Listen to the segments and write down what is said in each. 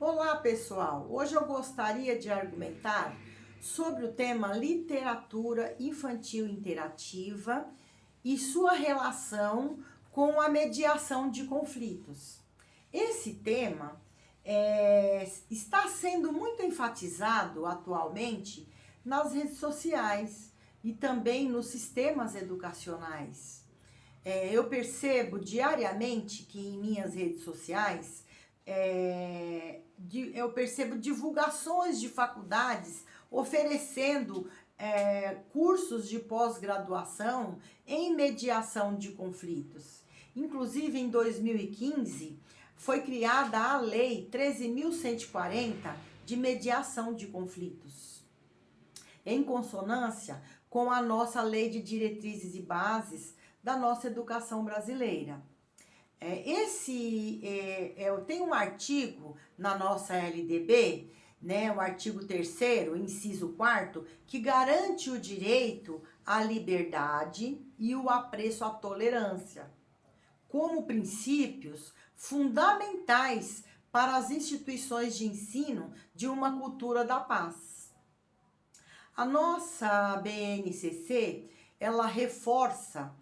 Olá, pessoal! Hoje eu gostaria de argumentar sobre o tema literatura infantil interativa e sua relação com a mediação de conflitos. Esse tema está sendo muito enfatizado atualmente nas redes sociais e também nos sistemas educacionais. Eu percebo diariamente que em minhas redes sociais eu percebo divulgações de faculdades oferecendo cursos de pós-graduação em mediação de conflitos. Inclusive, em 2015, foi criada a Lei 13.140 de mediação de conflitos, em consonância com a nossa Lei de Diretrizes e Bases da nossa educação brasileira. Tem um artigo na nossa LDB, né, o artigo 3º, inciso 4º, que garante o direito à liberdade e o apreço à tolerância, como princípios fundamentais para as instituições de ensino de uma cultura da paz. A nossa BNCC, ela reforça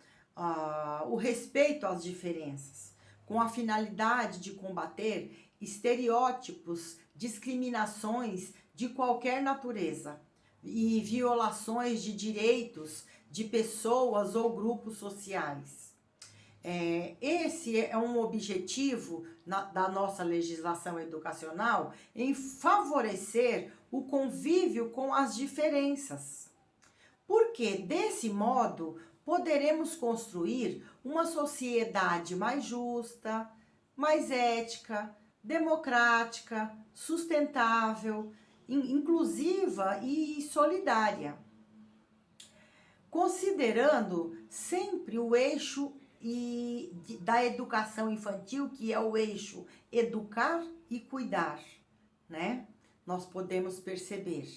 o respeito às diferenças, com a finalidade de combater estereótipos, discriminações de qualquer natureza e violações de direitos de pessoas ou grupos sociais. Esse é um objetivo da nossa legislação educacional, em favorecer o convívio com as diferenças. Porque, desse modo, poderemos construir uma sociedade mais justa, mais ética, democrática, sustentável, inclusiva e solidária. Considerando sempre o eixo da educação infantil, que é o eixo educar e cuidar, né? Nós podemos perceber.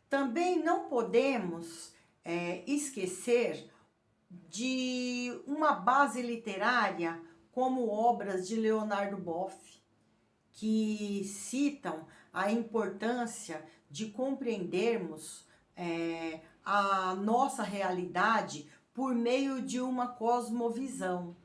Também não podemos esquecer de uma base literária como obras de Leonardo Boff, que citam a importância de compreendermos a nossa realidade por meio de uma cosmovisão.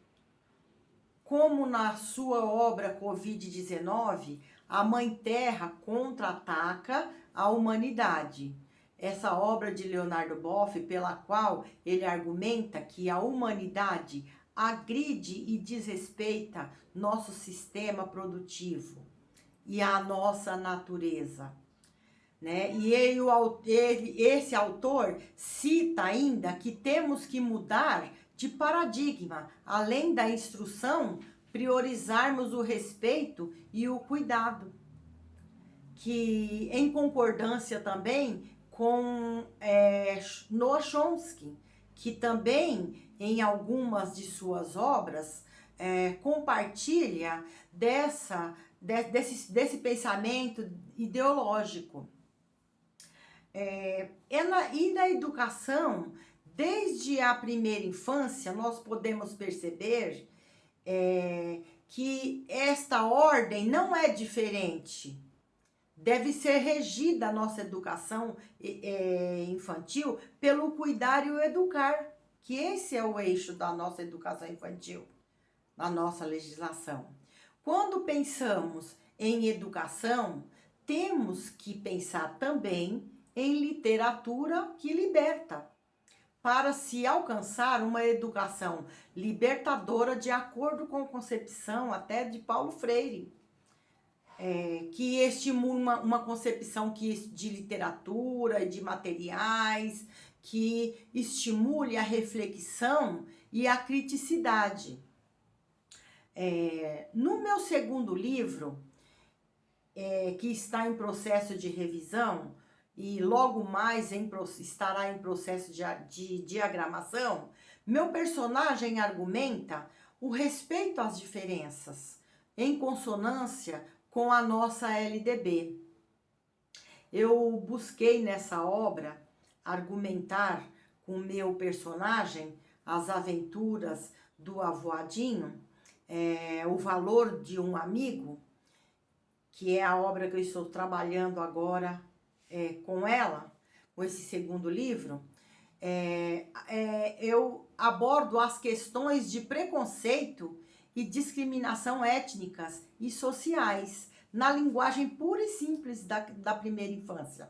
Como na sua obra Covid-19, a Mãe Terra contra-ataca a humanidade. Essa obra de Leonardo Boff, pela qual ele argumenta que a humanidade agride e desrespeita nosso sistema produtivo e a nossa natureza, né? E esse autor cita ainda que temos que mudar de paradigma, além da instrução, priorizarmos o respeito e o cuidado, que em concordância também com Noam Chomsky, que também em algumas de suas obras compartilha desse pensamento ideológico. E na educação, desde a primeira infância, nós podemos perceber que esta ordem não é diferente. Deve ser regida a nossa educação infantil pelo cuidar e o educar, que esse é o eixo da nossa educação infantil, na nossa legislação. Quando pensamos em educação, temos que pensar também em literatura que liberta, para se alcançar uma educação libertadora de acordo com a concepção até de Paulo Freire, que estimula uma concepção de literatura e de materiais, que estimule a reflexão e a criticidade. No meu segundo livro, que está em processo de revisão e logo mais estará em processo de diagramação, meu personagem argumenta o respeito às diferenças, em consonância com a nossa LDB. Eu busquei nessa obra argumentar com o meu personagem as aventuras do avoadinho, o valor de um amigo, que é a obra que eu estou trabalhando agora com ela, com esse segundo livro, eu abordo as questões de preconceito e discriminação étnicas e sociais na linguagem pura e simples da primeira infância.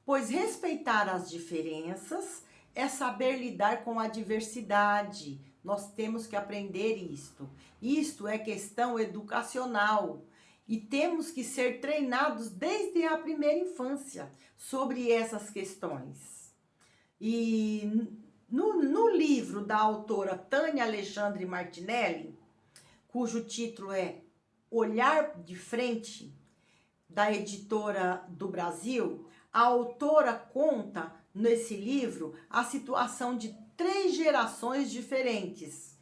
Pois respeitar as diferenças é saber lidar com a diversidade. Nós temos que aprender isto. Isto é questão educacional. E temos que ser treinados desde a primeira infância sobre essas questões. E no livro da autora Tânia Alexandre Martinelli, cujo título é Olhar de Frente, da Editora do Brasil, a autora conta nesse livro a situação de 3 gerações diferentes,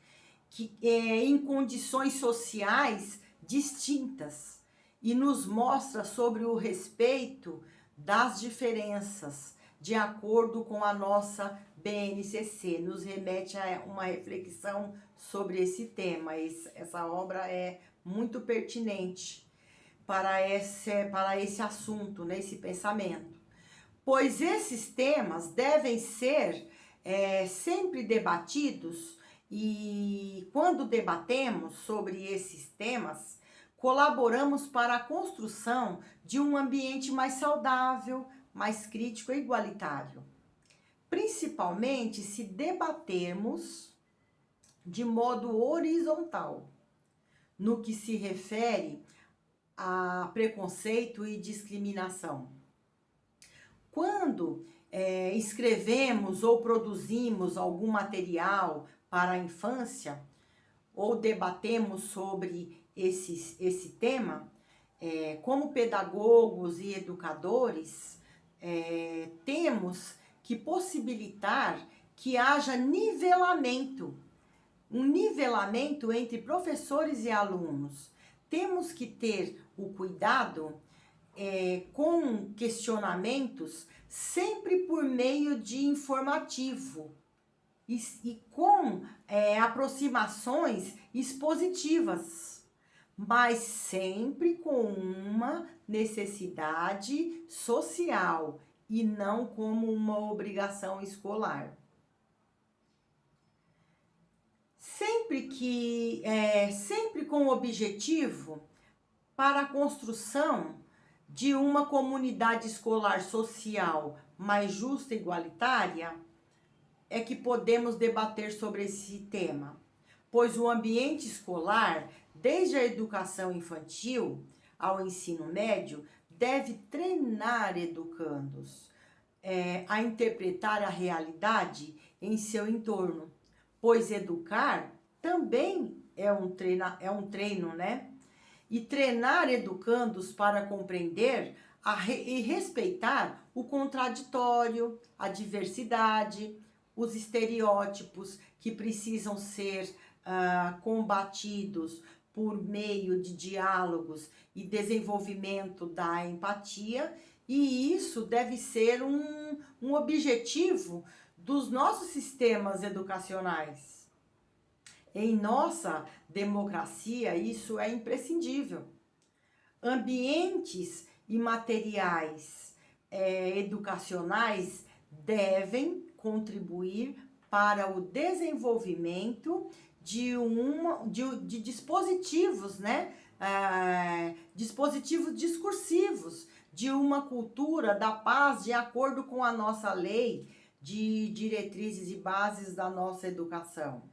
em condições sociais distintas, e nos mostra sobre o respeito das diferenças, de acordo com a nossa BNCC, nos remete a uma reflexão sobre esse tema. Essa obra é muito pertinente para esse assunto, né, esse pensamento. Pois esses temas devem ser sempre debatidos, e quando debatemos sobre esses temas, colaboramos para a construção de um ambiente mais saudável, mais crítico e igualitário. Principalmente se debatermos de modo horizontal, no que se refere a preconceito e discriminação. Quando escrevemos ou produzimos algum material para a infância, ou debatemos sobre esse tema, como pedagogos e educadores, temos que possibilitar que haja nivelamento, um nivelamento entre professores e alunos. Temos que ter o cuidado com questionamentos sempre por meio de informativo e com aproximações expositivas, mas sempre com uma necessidade social e não como uma obrigação escolar. Sempre com o objetivo para a construção de uma comunidade escolar social mais justa e igualitária, é que podemos debater sobre esse tema. Pois o ambiente escolar, desde a educação infantil ao ensino médio, deve treinar educandos a interpretar a realidade em seu entorno. Pois educar também é um treino, né? E treinar educandos para compreender e respeitar o contraditório, a diversidade, os estereótipos que precisam ser combatidos por meio de diálogos e desenvolvimento da empatia, e isso deve ser um objetivo dos nossos sistemas educacionais. Em nossa democracia, isso é imprescindível. Ambientes e materiais educacionais devem contribuir para o desenvolvimento de dispositivos, né? Dispositivos discursivos de uma cultura da paz de acordo com a nossa lei de diretrizes e bases da nossa educação.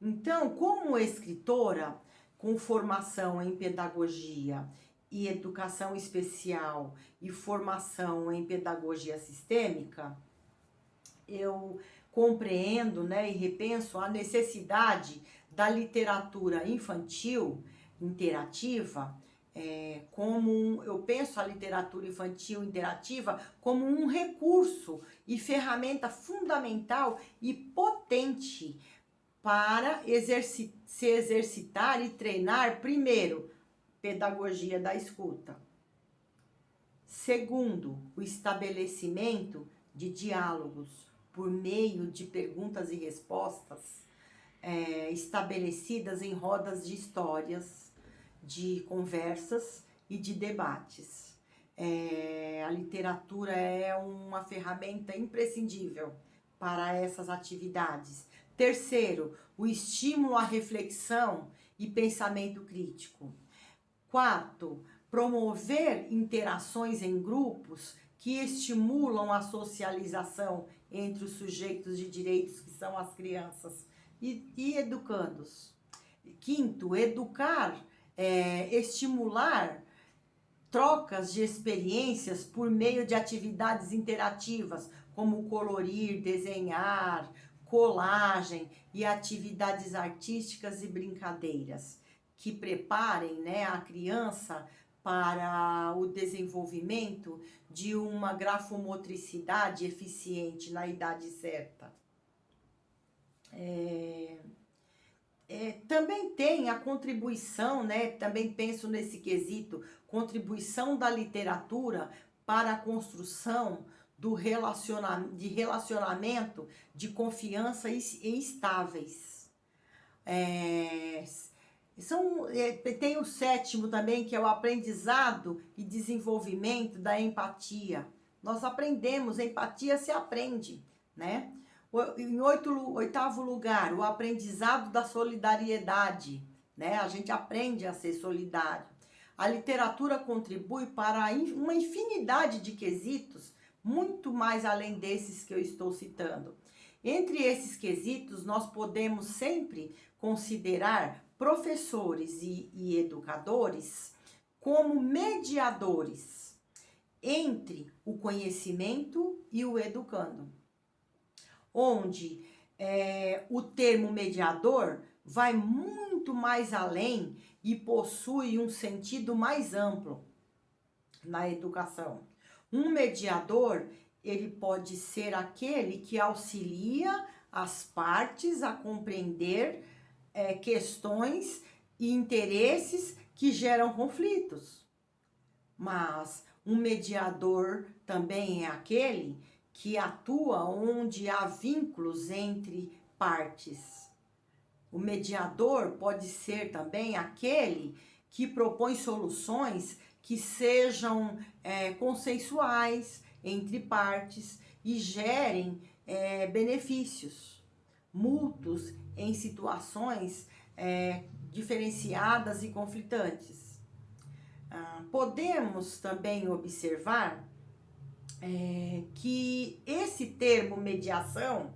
Então, como escritora com formação em pedagogia e educação especial e formação em pedagogia sistêmica, eu compreendo, né, e repenso a necessidade da literatura infantil interativa, eu penso a literatura infantil interativa como um recurso e ferramenta fundamental e potente para se exercitar e treinar, primeiro, pedagogia da escuta. Segundo, o estabelecimento de diálogos por meio de perguntas e respostas estabelecidas em rodas de histórias, de conversas e de debates. A literatura é uma ferramenta imprescindível para essas atividades. Terceiro, o estímulo à reflexão e pensamento crítico. Quarto, promover interações em grupos que estimulam a socialização entre os sujeitos de direitos, que são as crianças, e educandos. Quinto, educar, estimular trocas de experiências por meio de atividades interativas, como colorir, desenhar, colagem e atividades artísticas e brincadeiras, que preparem, né, a criança para o desenvolvimento de uma grafomotricidade eficiente na idade certa. Também tem a contribuição, né? Também penso nesse quesito, contribuição da literatura para a construção de relacionamento de confiança e estáveis. Tem o sétimo também, que é o aprendizado e desenvolvimento da empatia. Nós aprendemos, empatia se aprende, né? Em oitavo lugar, o aprendizado da solidariedade, né? A gente aprende a ser solidário. A literatura contribui para uma infinidade de quesitos, muito mais além desses que eu estou citando. Entre esses quesitos, nós podemos sempre considerar professores e educadores como mediadores entre o conhecimento e o educando, onde o termo mediador vai muito mais além e possui um sentido mais amplo na educação. Um mediador, ele pode ser aquele que auxilia as partes a compreender questões e interesses que geram conflitos. Mas um mediador também é aquele que atua onde há vínculos entre partes. O mediador pode ser também aquele que propõe soluções que sejam consensuais entre partes e gerem benefícios mútuos em situações diferenciadas e conflitantes. Podemos também observar que esse termo mediação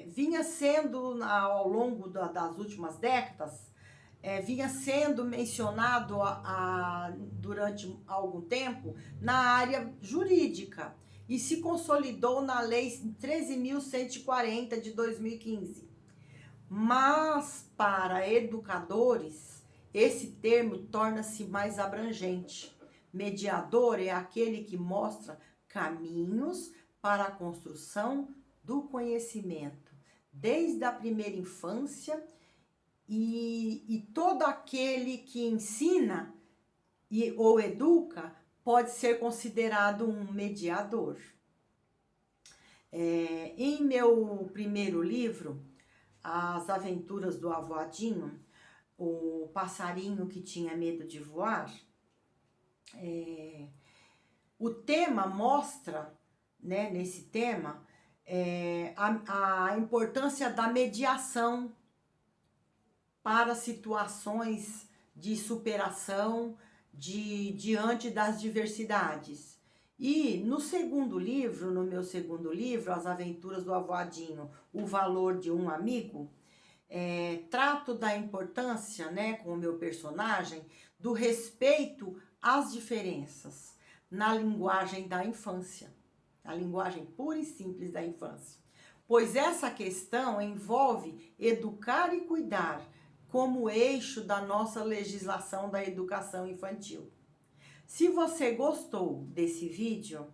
vinha sendo, ao longo das últimas décadas, vinha sendo mencionado durante algum tempo na área jurídica e se consolidou na Lei 13.140 de 2015. Mas, para educadores, esse termo torna-se mais abrangente. Mediador é aquele que mostra caminhos para a construção do conhecimento, desde a primeira infância, e todo aquele que ensina ou educa pode ser considerado um mediador. Em meu primeiro livro, As Aventuras do Avoadinho, o passarinho que tinha medo de voar, o tema mostra, né, nesse tema, a importância da mediação para situações de superação diante das diversidades. E no meu segundo livro, As Aventuras do Avoadinho, O Valor de um Amigo, trato da importância, né, com o meu personagem, do respeito às diferenças na linguagem da infância, a linguagem pura e simples da infância. Pois essa questão envolve educar e cuidar como eixo da nossa legislação da educação infantil. Se você gostou desse vídeo,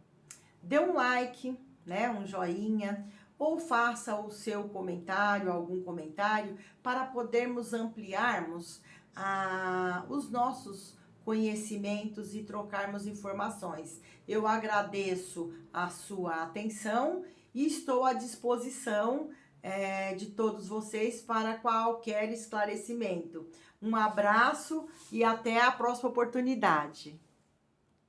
dê um like, né, um joinha, ou faça o seu comentário, algum comentário, para podermos ampliarmos os nossos conhecimentos e trocarmos informações. Eu agradeço a sua atenção e estou à disposição de todos vocês para qualquer esclarecimento. Um abraço e até a próxima oportunidade.